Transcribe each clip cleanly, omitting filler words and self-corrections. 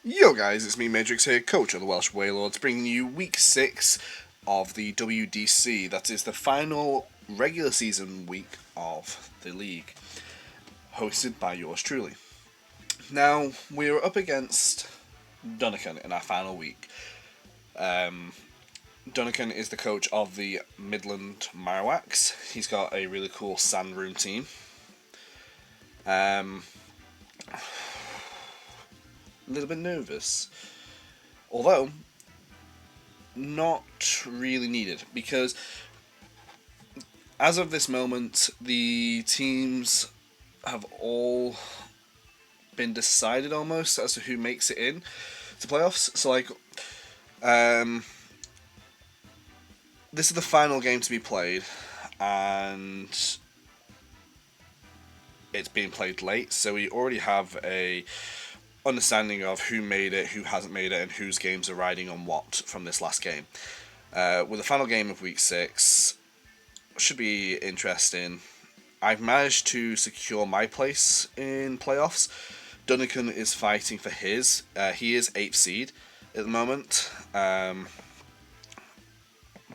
Yo guys, it's me Matrix here, coach of the Welsh Wailords, bringing you week 6 of the WDC. That is the final regular season week of the league, hosted by yours truly. Now, we're up against Dunn in our final week. Dunn is the coach of the Midland Marowaks. He's got a really cool sandroom team. A little bit nervous. Although, not really needed, because as of this moment, the teams have all been decided almost as to who makes it in to playoffs. So, this is the final game to be played, and it's being played late, so we already have a understanding of who made it, who hasn't made it, and whose games are riding on what from this last game. With the final game of week 6, should be interesting. I've managed to secure my place in playoffs. Duncan is fighting for his. He is 8th seed at the moment.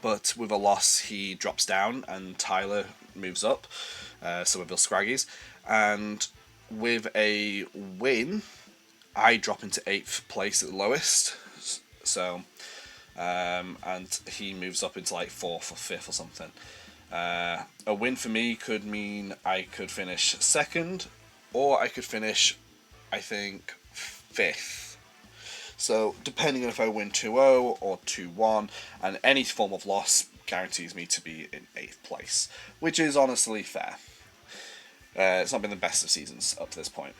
But with a loss, he drops down and Tyler moves up. Somerville Scraggies. And with a win, I drop into 8th place at the lowest. So, and he moves up into like 4th or 5th or something. A win for me could mean I could finish 2nd, or I could finish, I think, 5th. So, depending on if I win 2-0 or 2-1, and any form of loss guarantees me to be in 8th place, which is honestly fair. It's not been the best of seasons up to this point.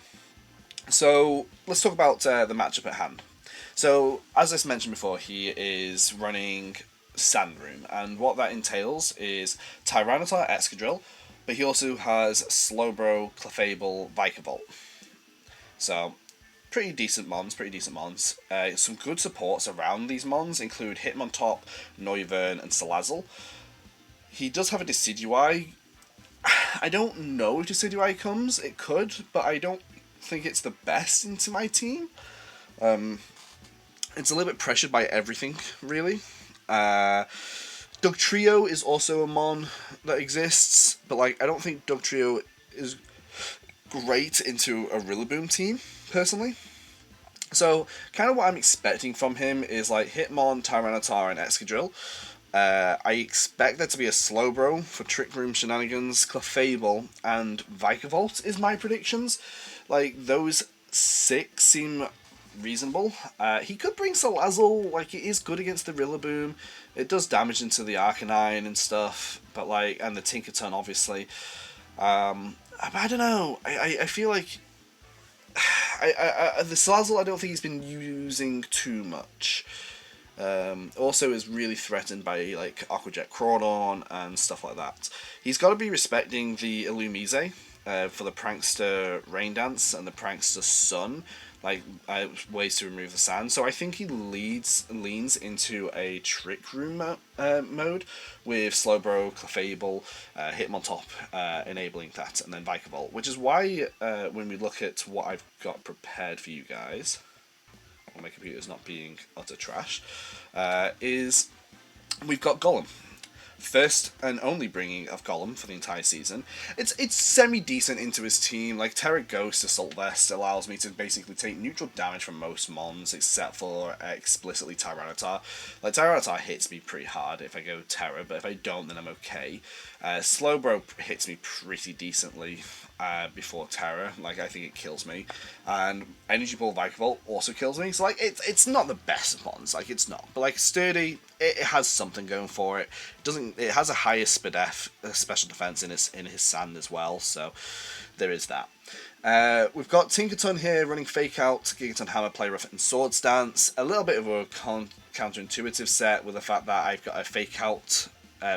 So, let's talk about the matchup at hand. So, as I mentioned before, he is running Sandroom, and what that entails is Tyranitar Excadrill, but he also has Slowbro, Clefable, Vikavolt. So, pretty decent mons. Some good supports around these mons include Hitmontop, Noivern, and Salazzle. He does have a Decidueye. I don't know if Decidueye comes. It could, but I don't think it's the best into my team. It's a little bit pressured by everything, really. Dugtrio is also a mon that exists, but I don't think Dugtrio is great into a Rillaboom team, personally. So, kind of what I'm expecting from him is Hitmon, Tyranitar, and Excadrill. I expect there to be a Slowbro for Trick Room shenanigans, Clefable, and Vikavolt is my predictions. Those 6 seem reasonable. He could bring Salazzle, it is good against the Rillaboom. It does damage into the Arcanine and stuff, but and the Tinkerton, obviously. I don't know. I feel like the Salazzle I don't think he's been using too much. Also is really threatened by Aquajet CrawDON'T and stuff like that. He's got to be respecting the Illumise for the Prankster Rain Dance and the Prankster Sun, ways to remove the sand. So I think he leans into a Trick Room mode with Slowbro, Clefable, Hitmontop enabling that, and then Vikavolt, which is why when we look at what I've got prepared for you guys, when my computer's not being utter trash, is we've got Golem. First and only bringing of Golem for the entire season. It's semi-decent into his team. Terra Ghost Assault Vest allows me to basically take neutral damage from most mons, except for explicitly Tyranitar. Tyranitar hits me pretty hard if I go Terra, but if I don't, then I'm okay. Slowbro hits me pretty decently before Terra. I think it kills me. And Energy Ball Vikavolt also kills me. So, it's not the best of mons. It's not. But, Sturdy, it has something going for it. It has a higher special defense in his sand as well, so there is that. We've got Tinkerton here running Fake Out, Gigaton Hammer, Play Rough, and Swords Dance. A little bit of a counterintuitive set with the fact that I've got a Fake Out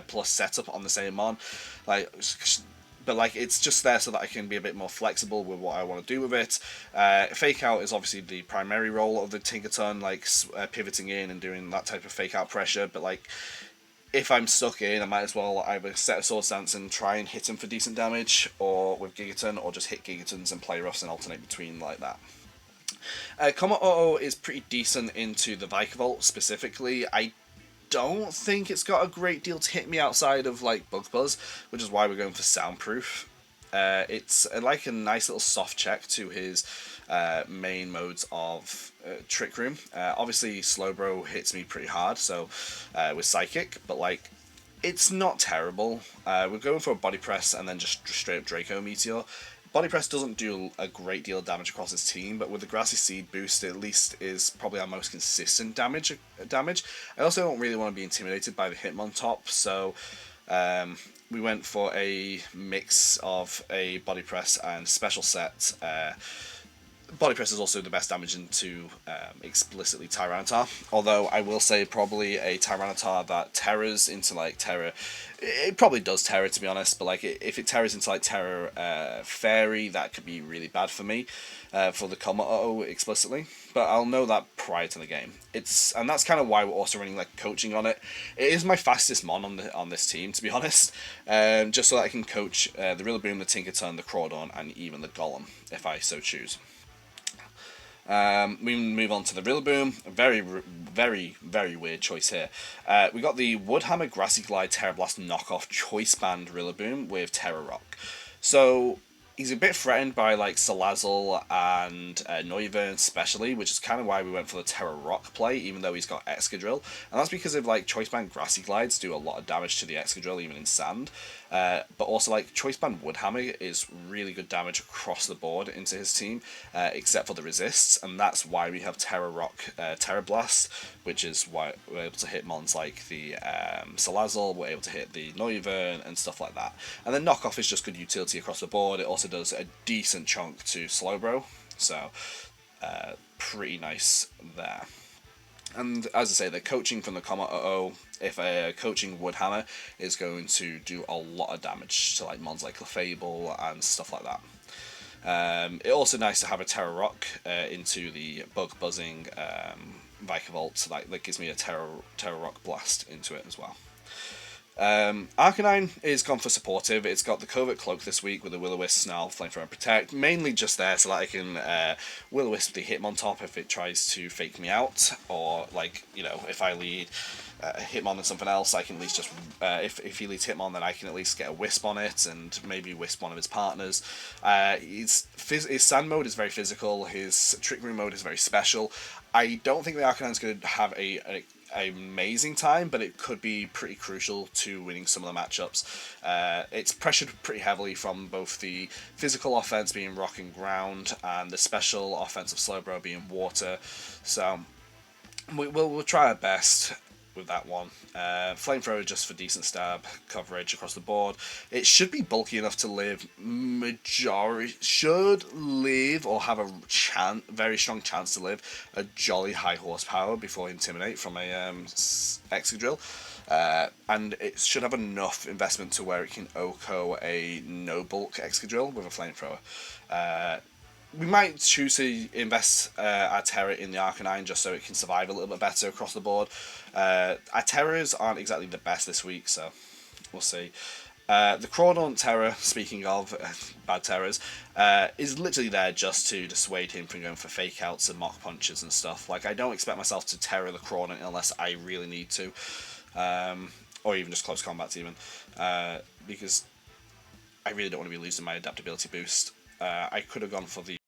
plus setup on the same mon. But it's just there so that I can be a bit more flexible with what I want to do with it. Fake Out is obviously the primary role of the Tinkerton, pivoting in and doing that type of Fake Out pressure, but if I'm stuck in, I might as well either set a Sword Stance and try and hit him for decent damage, or with Gigaton, or just hit Gigatons and play roughs and alternate between like that. Komodo is pretty decent into the Vikavolt specifically. I don't think it's got a great deal to hit me outside of like Bug Buzz, which is why we're going for Soundproof. It's like a nice little soft check to his main modes of Trick Room. Obviously, Slowbro hits me pretty hard, so with Psychic, but like it's not terrible. We're going for a Body Press and then just straight up Draco Meteor. Body Press doesn't do a great deal of damage across his team, but with the Grassy Seed boost, it at least is probably our most consistent damage. I also don't really want to be intimidated by the Hitmontop, so we went for a mix of a Body Press and Special Set. Body Press is also the best damage into explicitly Tyranitar, although I will say probably a Tyranitar that terrors into like Terra, it probably does Terra to be honest, but like if it terrors into like Terra Fairy, that could be really bad for me, for the Komodo explicitly, but I'll know that prior to the game. And that's kind of why we're also running like coaching on it. It is my fastest mon on this team to be honest, just so that I can coach the Rillaboom, the Tinkaton, the CrawDON'T, and even the Golem if I so choose. We move on to the Rillaboom. Very, very, very weird choice here. We got the Woodhammer Grassy Glide Terra Blast knockoff Choice Band Rillaboom with Terra Rock. So he's a bit threatened by like Salazzle and Noivern especially, which is kind of why we went for the Terra Rock play, even though he's got Excadrill. And that's because of like Choice Band Grassy Glides do a lot of damage to the Excadrill even in sand. But also like Choice Band Woodhammer is really good damage across the board into his team, except for the resists, and that's why we have Terra Rock, Terra Blast, which is why we're able to hit mons like the Salazzle, we're able to hit the Noivern and stuff like that. And then Knockoff is just good utility across the board. It also does a decent chunk to Slowbro, so pretty nice there. And as I say, the coaching from the Komodo, if a coaching Woodhammer, is going to do a lot of damage to like mons like Clefable and stuff like that. It's also nice to have a Terra Rock into the Bug Buzzing Vikavolt, so that gives me a Terra Rock Blast into it as well. Arcanine is gone for supportive. It's got the Covert Cloak this week with the Will-O-Wisp, Snarl, Flamethrower and Protect, mainly just there so that I can Will-O-Wisp the Hitmontop if it tries to fake me out, or like, you know, if I lead Hitmon and something else, I can at least just, if he leads Hitmon, then I can at least get a Wisp on it and maybe Wisp one of his partners. His Sand mode is very physical, his Trick Room mode is very special. I don't think the Arcanine's going to have a amazing time, but it could be pretty crucial to winning some of the matchups. It's pressured pretty heavily from both the physical offense being rock and ground and the special offense of Slowbro being water, so we'll try our best with that one. Flamethrower just for decent stab coverage across the board. It should be bulky enough to live. Should live or have a very strong chance to live a jolly high horsepower before Intimidate from a Excadrill. And it should have enough investment to where it can OHKO a no bulk Excadrill with a Flamethrower. We might choose to invest our Terra in the Arcanine just so it can survive a little bit better across the board. Our Terras aren't exactly the best this week, so we'll see. The CrawDON'T Terra, speaking of bad Terras, is literally there just to dissuade him from going for fake outs and mock punches and stuff. Like, I don't expect myself to Terra the CrawDON'T unless I really need to, or even just close combats even, because I really don't want to be losing my adaptability boost. I could have gone for the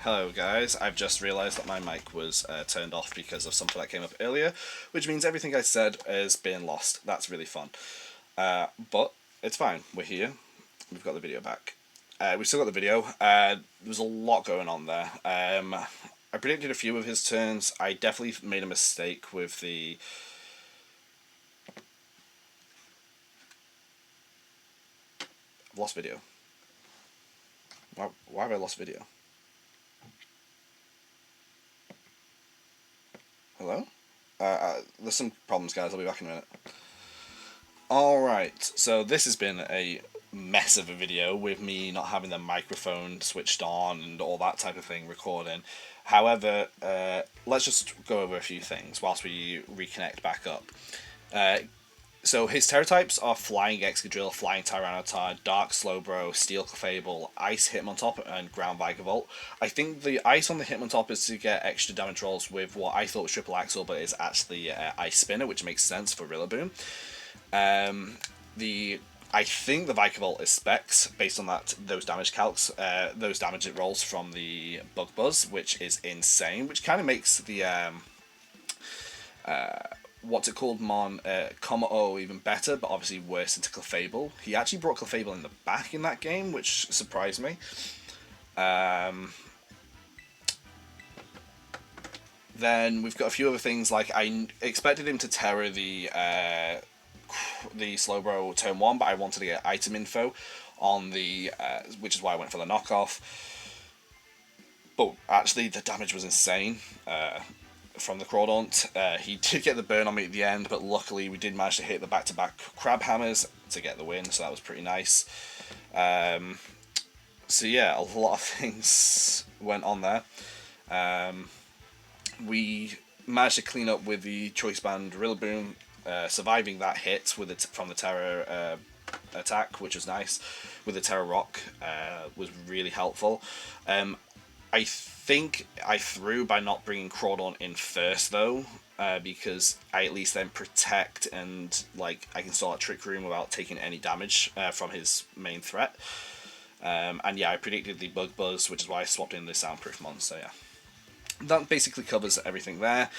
Hello guys, I've just realised that my mic was turned off because of something that came up earlier, which means everything I said has been lost. That's really fun. But it's fine, we're here, we've got the video back. We've still got the video. There was a lot going on there. I predicted a few of his turns. I definitely made a mistake with the... I've lost video. Why have I lost video? Hello? There's some problems, guys. I'll be back in a minute. Alright, so this has been a mess of a video with me not having the microphone switched on and all that type of thing recording. However, let's just go over a few things whilst we reconnect back up. So his terror types are Flying Excadrill, Flying Tyranitar, Dark Slowbro, Steel Clefable, Ice Hitmontop, and Ground Vigavolt. I think the Ice on the Hitmontop is to get extra damage rolls with what I thought was Triple Axle, but is actually Ice Spinner, which makes sense for Rillaboom. I think the Vikavolt is Specs based on those damage calcs, those damage it rolls from the Bug Buzz, which is insane, which kind of makes the what's it called, Comma-O even better, but obviously worse into Clefable. He actually brought Clefable in the back in that game, which surprised me. Then we've got a few other things, like I expected him to terror the Slowbro turn 1, but I wanted to get item info on the, which is why I went for the knockoff. But actually the damage was insane. From the CrawDON'T. He did get the burn on me at the end, but luckily we did manage to hit the back-to-back crab hammers to get the win, so that was pretty nice. So yeah, a lot of things went on there. We managed to clean up with the Choice Band Rillaboom, surviving that hit with from the Terror attack, which was nice. With the Terror Rock was really helpful. I think I threw by not bringing CrawDON'T in first though, because I at least then protect and like I can sort out Trick Room without taking any damage from his main threat. And yeah, I predicted the Bug Buzz, which is why I swapped in the Soundproof monster. Yeah, that basically covers everything there.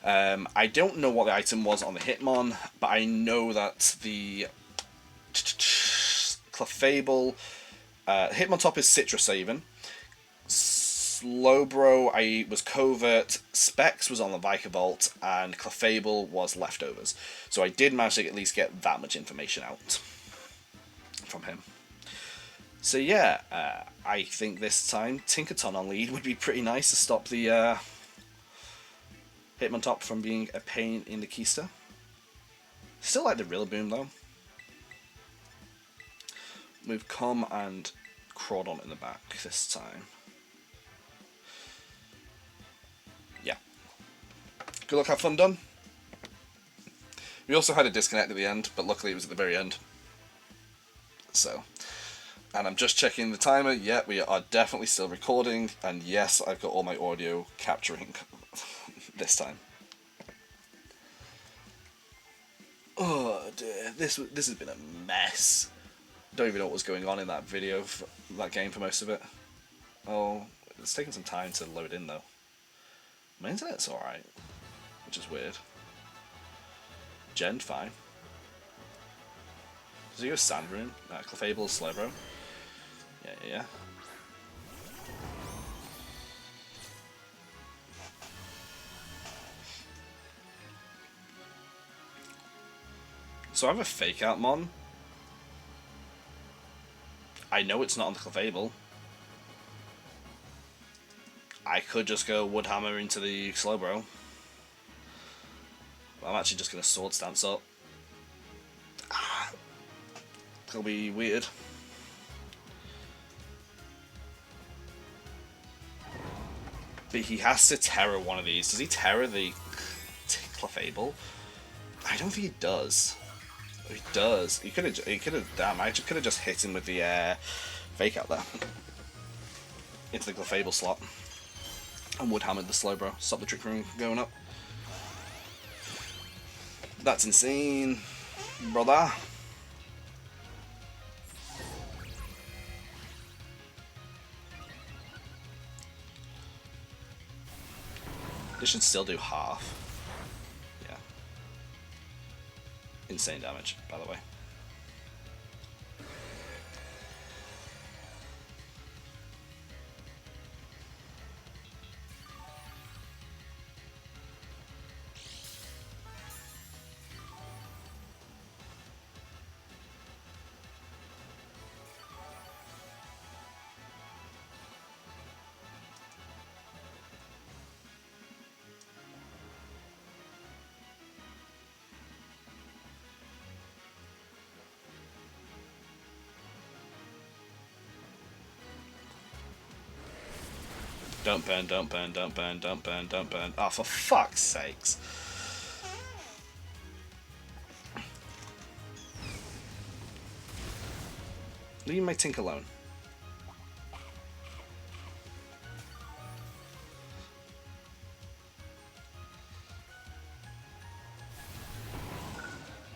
I don't know what the item was on the Hitmon, but I know that the Clefable Hitmontop is Citrus Haven. Slowbro I was Covert, Specs was on the Vikavolt, and Clefable was Leftovers. So I did manage to at least get that much information out from him. So yeah, I think this time Tinkaton on lead would be pretty nice to stop the Hitmontop from being a pain in the keister. Still like the Rillaboom though. With Com and CrawDON'T in the back this time. Yeah. Good luck, have fun, Dunn. We also had a disconnect at the end, but luckily it was at the very end. So, and I'm just checking the timer. Yeah, we are definitely still recording, and yes, I've got all my audio capturing this time. Oh dear, this has been a mess. Don't even know what was going on in that video, that game for most of it. Oh, it's taking some time to load in though. My internet's alright, which is weird. Gen, fine. Does he go Sandrune? Clefable, Slowbro? Yeah. So I have a Fake Out Mon. I know it's not on the Clefable. I could just go Woodhammer into the Slowbro. But I'm actually just going to Sword Stance up. It'll be weird. But he has to Terror one of these. Does he Terror the Clefable? I don't think he does. He does. He could have. Damn! I could have just hit him with the Fake Out there into the Clefable slot and Woodhammered the Slowbro. Stop the Trick Room going up. That's insane, brother. This should still do half. Yeah. Insane damage, by the way. Don't burn, don't burn, don't burn, don't burn, don't burn. Oh, for fuck's sakes. Leave my Tink alone.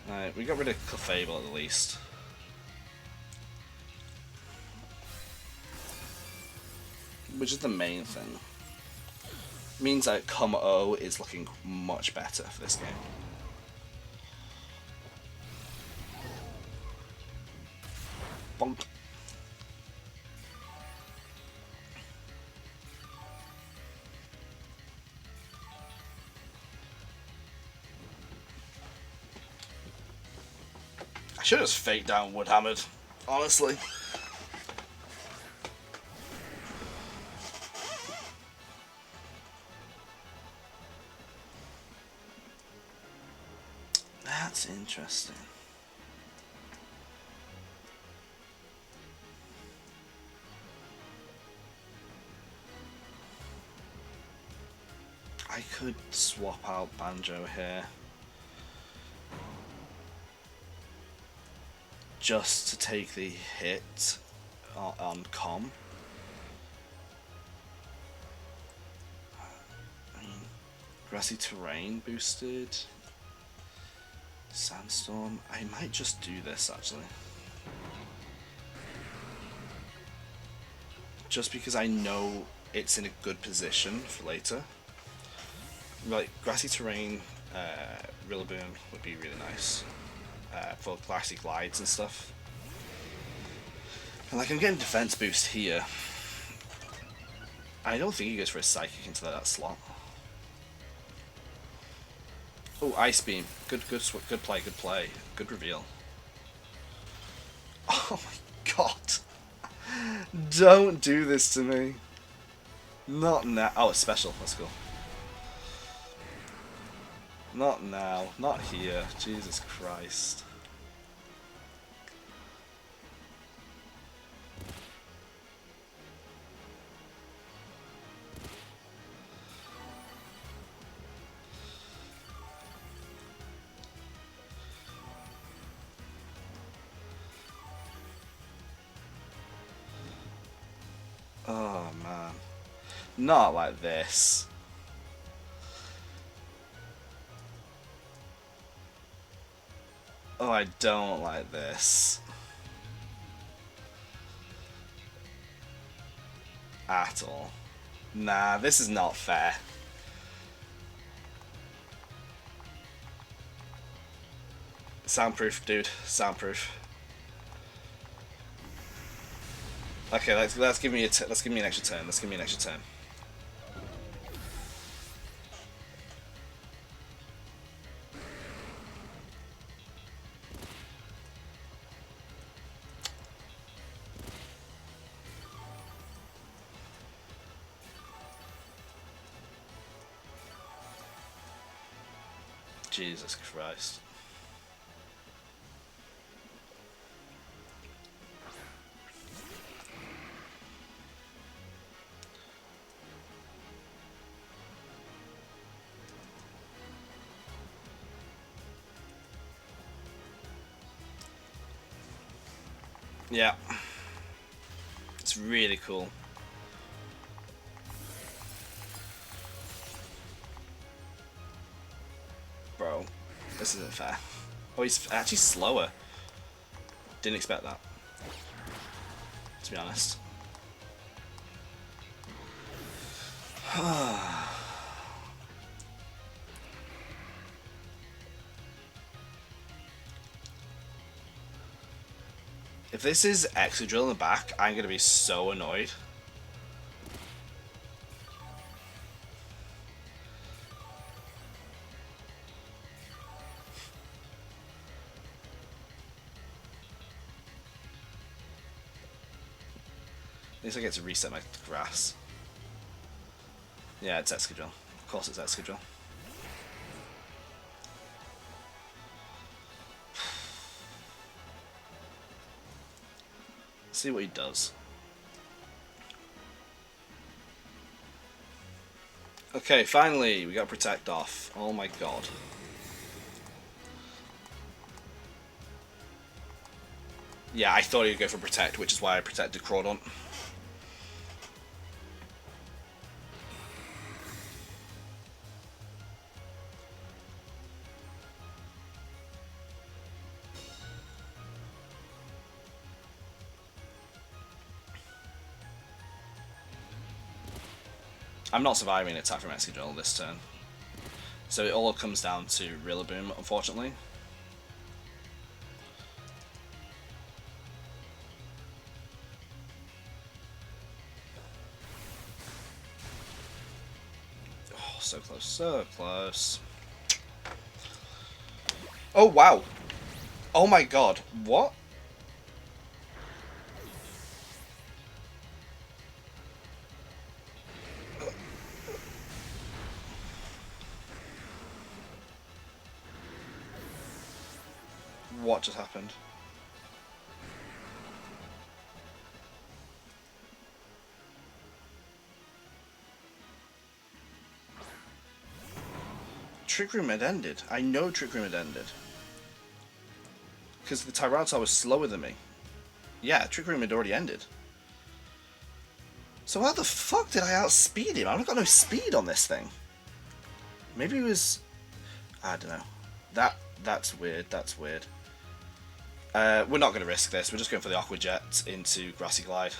Alright, we got rid of Clefable at least. Which is the main thing. Means that Com-O is looking much better for this game. Bonk. I should have just faked down Woodhammered, honestly. That's interesting. I could swap out Banjo here. Just to take the hit on Com. Grassy Terrain boosted. Sandstorm. I might just do this actually. Just because I know it's in a good position for later. Like, Grassy Terrain, Rillaboom would be really nice. For Grassy Glides and stuff. And like, I'm getting defense boost here. I don't think he goes for a Psychic into that slot. Oh, Ice Beam. Good play, good play. Good reveal. Oh my god. Don't do this to me. Not now. Oh, it's special. Let's go. Not now. Not here. Jesus Christ. Oh man. Not like this. Oh, I don't like this. At all. Nah, this is not fair. Soundproof, dude. Soundproof. Okay, let's give me an extra turn. Let's give me an extra turn. Jesus Christ. Yeah. It's really cool. Bro, this isn't fair. Oh, he's actually slower. Didn't expect that, to be honest. If this is Excadrill in the back, I'm going to be so annoyed. At least I get to reset my grass. Yeah, it's Excadrill. Of course it's Excadrill. See what he does. Okay, finally, we got Protect off. Oh my god. Yeah, I thought he'd go for Protect, which is why I protected CrawDON'T. I'm not surviving an attack from Excadrill this turn. So it all comes down to Rillaboom, unfortunately. Oh, so close, so close. Oh, wow. Oh my god. What? What just happened? Trick Room had ended. I know Trick Room had ended. Because the Tyranitar was slower than me. Yeah, Trick Room had already ended. So how the fuck did I outspeed him? I've got no speed on this thing. Maybe it was... I don't know. That's weird, that's weird. We're not going to risk this. We're just going for the Aqua Jet into Grassy Glide.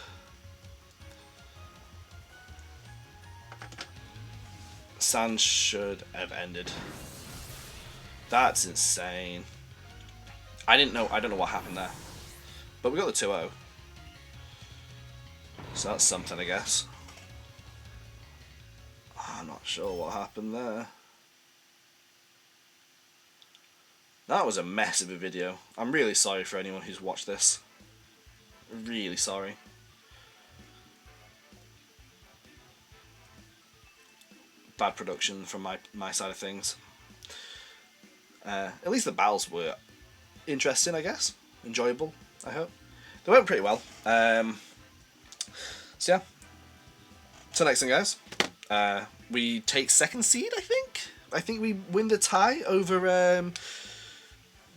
Sand should have ended. That's insane. I don't know what happened there. But we got the 2-0. So that's something, I guess. I'm not sure what happened there. That was a mess of a video. I'm really sorry for anyone who's watched this. Really sorry. Bad production from my side of things. At least the battles were interesting, I guess. Enjoyable, I hope. They went pretty well. So yeah. Till next time, guys. We take second seed, I think. I think we win the tie over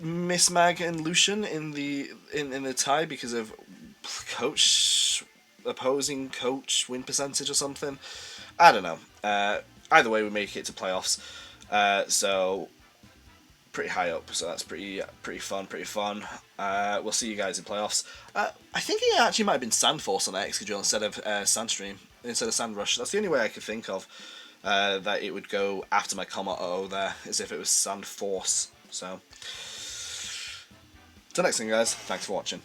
Miss Mag and Lucian in the tie because of opposing coach win percentage or something. I don't know. Either way, we make it to playoffs. So pretty high up. So that's pretty fun. We'll see you guys in playoffs. I think it actually might have been Sandforce on Excadrill instead of Sandstream, instead of Sandrush. That's the only way I could think of that it would go after my comma there, as if it was Sandforce. So. Till next time, guys. Thanks for watching.